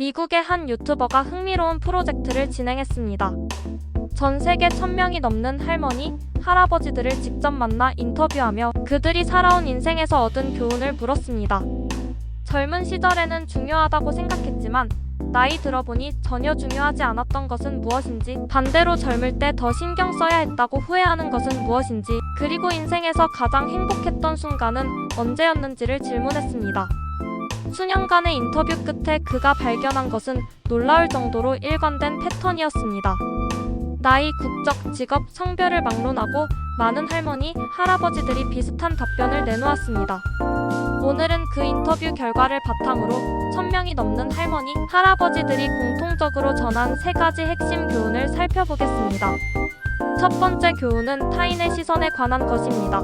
미국의 한 유튜버가 흥미로운 프로젝트를 진행했습니다. 전 세계 1000명이 넘는 할머니, 할아버지들을 직접 만나 인터뷰하며 그들이 살아온 인생에서 얻은 교훈을 물었습니다. 젊은 시절에는 중요하다고 생각했지만 나이 들어보니 전혀 중요하지 않았던 것은 무엇인지, 반대로 젊을 때 더 신경 써야 했다고 후회하는 것은 무엇인지, 그리고 인생에서 가장 행복했던 순간은 언제였는지를 질문했습니다. 수년간의 인터뷰 끝에 그가 발견한 것은 놀라울 정도로 일관된 패턴이었습니다. 나이, 국적, 직업, 성별을 막론하고 많은 할머니, 할아버지들이 비슷한 답변을 내놓았습니다. 오늘은 그 인터뷰 결과를 바탕으로 1000명이 넘는 할머니, 할아버지들이 공통적으로 전한 3가지 핵심 교훈을 살펴보겠습니다. 첫 번째 교훈은 타인의 시선에 관한 것입니다.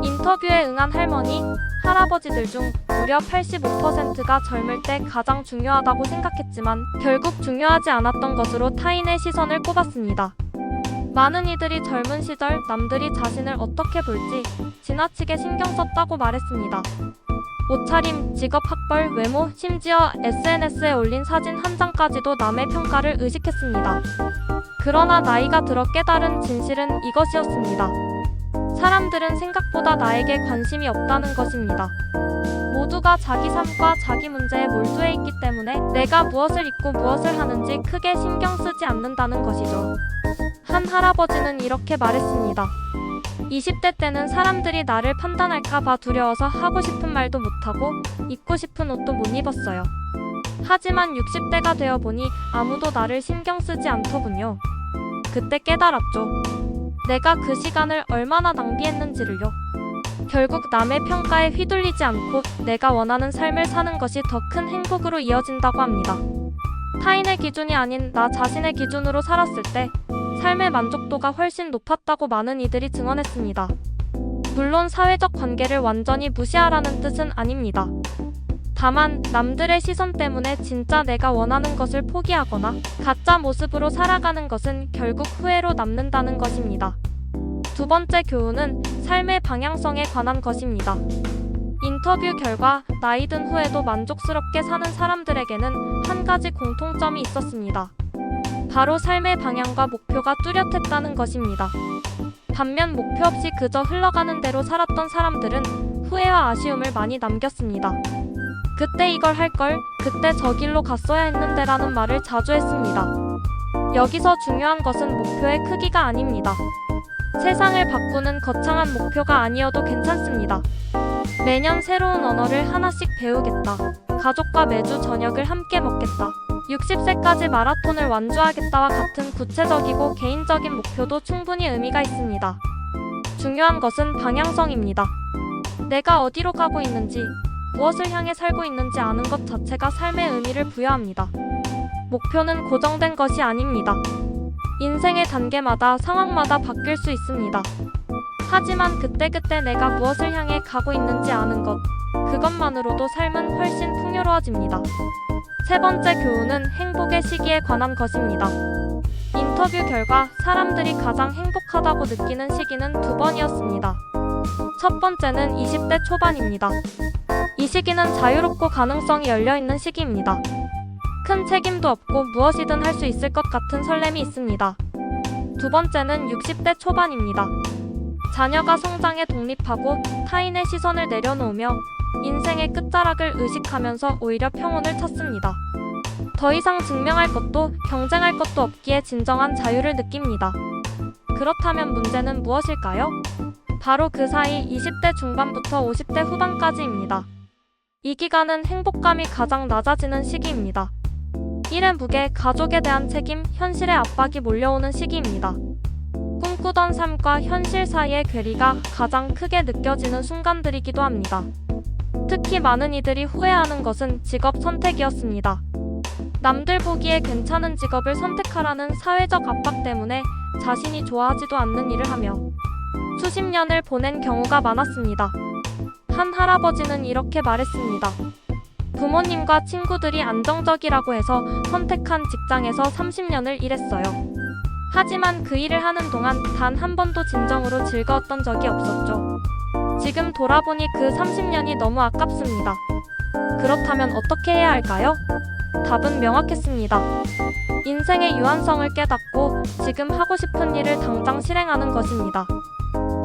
인터뷰에 응한 할머니, 할아버지들 중 무려 85%가 젊을 때 가장 중요하다고 생각했지만 결국 중요하지 않았던 것으로 타인의 시선을 꼽았습니다. 많은 이들이 젊은 시절 남들이 자신을 어떻게 볼지 지나치게 신경 썼다고 말했습니다. 옷차림, 직업, 학벌, 외모, 심지어 SNS에 올린 사진 한 장까지도 남의 평가를 의식했습니다. 그러나 나이가 들어 깨달은 진실은 이것이었습니다. 사람들은 생각보다 나에게 관심이 없다는 것입니다. 모두가 자기 삶과 자기 문제에 몰두해 있기 때문에 내가 무엇을 입고 무엇을 하는지 크게 신경 쓰지 않는다는 것이죠. 한 할아버지는 이렇게 말했습니다. 20대 때는 사람들이 나를 판단할까 봐 두려워서 하고 싶은 말도 못하고 입고 싶은 옷도 못 입었어요. 하지만 60대가 되어 보니 아무도 나를 신경 쓰지 않더군요. 그때 깨달았죠. 내가 그 시간을 얼마나 낭비했는지를요. 결국 남의 평가에 휘둘리지 않고 내가 원하는 삶을 사는 것이 더 큰 행복으로 이어진다고 합니다. 타인의 기준이 아닌 나 자신의 기준으로 살았을 때 삶의 만족도가 훨씬 높았다고 많은 이들이 증언했습니다. 물론 사회적 관계를 완전히 무시하라는 뜻은 아닙니다. 다만 남들의 시선 때문에 진짜 내가 원하는 것을 포기하거나 가짜 모습으로 살아가는 것은 결국 후회로 남는다는 것입니다. 두 번째 교훈은 삶의 방향성에 관한 것입니다. 인터뷰 결과 나이 든 후에도 만족스럽게 사는 사람들에게는 한 가지 공통점이 있었습니다. 바로 삶의 방향과 목표가 뚜렷했다는 것입니다. 반면 목표 없이 그저 흘러가는 대로 살았던 사람들은 후회와 아쉬움을 많이 남겼습니다. 그때 이걸 할 걸, 그때 저 길로 갔어야 했는데 라는 말을 자주 했습니다. 여기서 중요한 것은 목표의 크기가 아닙니다. 세상을 바꾸는 거창한 목표가 아니어도 괜찮습니다. 매년 새로운 언어를 하나씩 배우겠다. 가족과 매주 저녁을 함께 먹겠다. 60세까지 마라톤을 완주하겠다와 같은 구체적이고 개인적인 목표도 충분히 의미가 있습니다. 중요한 것은 방향성입니다. 내가 어디로 가고 있는지, 무엇을 향해 살고 있는지 아는 것 자체가 삶의 의미를 부여합니다. 목표는 고정된 것이 아닙니다. 인생의 단계마다 상황마다 바뀔 수 있습니다. 하지만 그때그때 내가 무엇을 향해 가고 있는지 아는 것, 그것만으로도 삶은 훨씬 풍요로워집니다. 세 번째 교훈은 행복의 시기에 관한 것입니다. 인터뷰 결과 사람들이 가장 행복하다고 느끼는 시기는 2번이었습니다. 첫 번째는 20대 초반입니다. 이 시기는 자유롭고 가능성이 열려있는 시기입니다. 큰 책임도 없고 무엇이든 할 수 있을 것 같은 설렘이 있습니다. 두 번째는 60대 초반입니다. 자녀가 성장해 독립하고 타인의 시선을 내려놓으며 인생의 끝자락을 의식하면서 오히려 평온을 찾습니다. 더 이상 증명할 것도 경쟁할 것도 없기에 진정한 자유를 느낍니다. 그렇다면 문제는 무엇일까요? 바로 그 사이 20대 중반부터 50대 후반까지입니다. 이 기간은 행복감이 가장 낮아지는 시기입니다. 일의 무게, 가족에 대한 책임, 현실의 압박이 몰려오는 시기입니다. 꿈꾸던 삶과 현실 사이의 괴리가 가장 크게 느껴지는 순간들이기도 합니다. 특히 많은 이들이 후회하는 것은 직업 선택이었습니다. 남들 보기에 괜찮은 직업을 선택하라는 사회적 압박 때문에 자신이 좋아하지도 않는 일을 하며 수십 년을 보낸 경우가 많았습니다. 한 할아버지는 이렇게 말했습니다. 부모님과 친구들이 안정적이라고 해서 선택한 직장에서 30년을 일했어요. 하지만 그 일을 하는 동안 단 한 번도 진정으로 즐거웠던 적이 없었죠. 지금 돌아보니 그 30년이 너무 아깝습니다. 그렇다면 어떻게 해야 할까요? 답은 명확했습니다. 인생의 유한성을 깨닫고 지금 하고 싶은 일을 당장 실행하는 것입니다.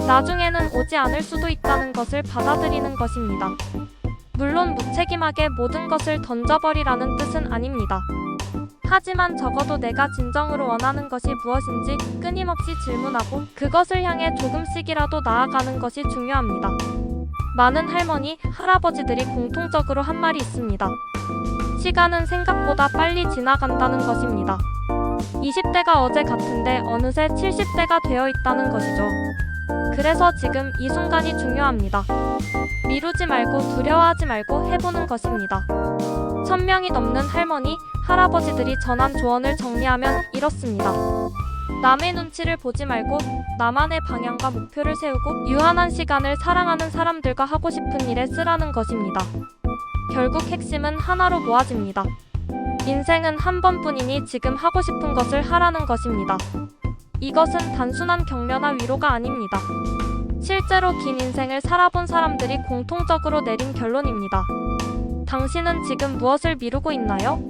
나중에는 오지 않을 수도 있다는 것을 받아들이는 것입니다. 물론 무책임하게 모든 것을 던져버리라는 뜻은 아닙니다. 하지만 적어도 내가 진정으로 원하는 것이 무엇인지 끊임없이 질문하고 그것을 향해 조금씩이라도 나아가는 것이 중요합니다. 많은 할머니, 할아버지들이 공통적으로 한 말이 있습니다. 시간은 생각보다 빨리 지나간다는 것입니다. 20대가 어제 같은데 어느새 70대가 되어 있다는 것이죠. 그래서 지금 이 순간이 중요합니다. 미루지 말고 두려워하지 말고 해보는 것입니다. 1000명이 넘는 할머니, 할아버지들이 전한 조언을 정리하면 이렇습니다. 남의 눈치를 보지 말고 나만의 방향과 목표를 세우고 유한한 시간을 사랑하는 사람들과 하고 싶은 일에 쓰라는 것입니다. 결국 핵심은 하나로 모아집니다. 인생은 한 번뿐이니 지금 하고 싶은 것을 하라는 것입니다. 이것은 단순한 격려나 위로가 아닙니다. 실제로 긴 인생을 살아본 사람들이 공통적으로 내린 결론입니다. 당신은 지금 무엇을 미루고 있나요?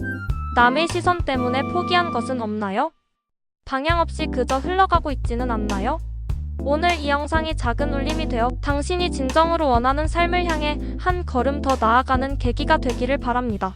남의 시선 때문에 포기한 것은 없나요? 방향 없이 그저 흘러가고 있지는 않나요? 오늘 이 영상이 작은 울림이 되어 당신이 진정으로 원하는 삶을 향해 한 걸음 더 나아가는 계기가 되기를 바랍니다.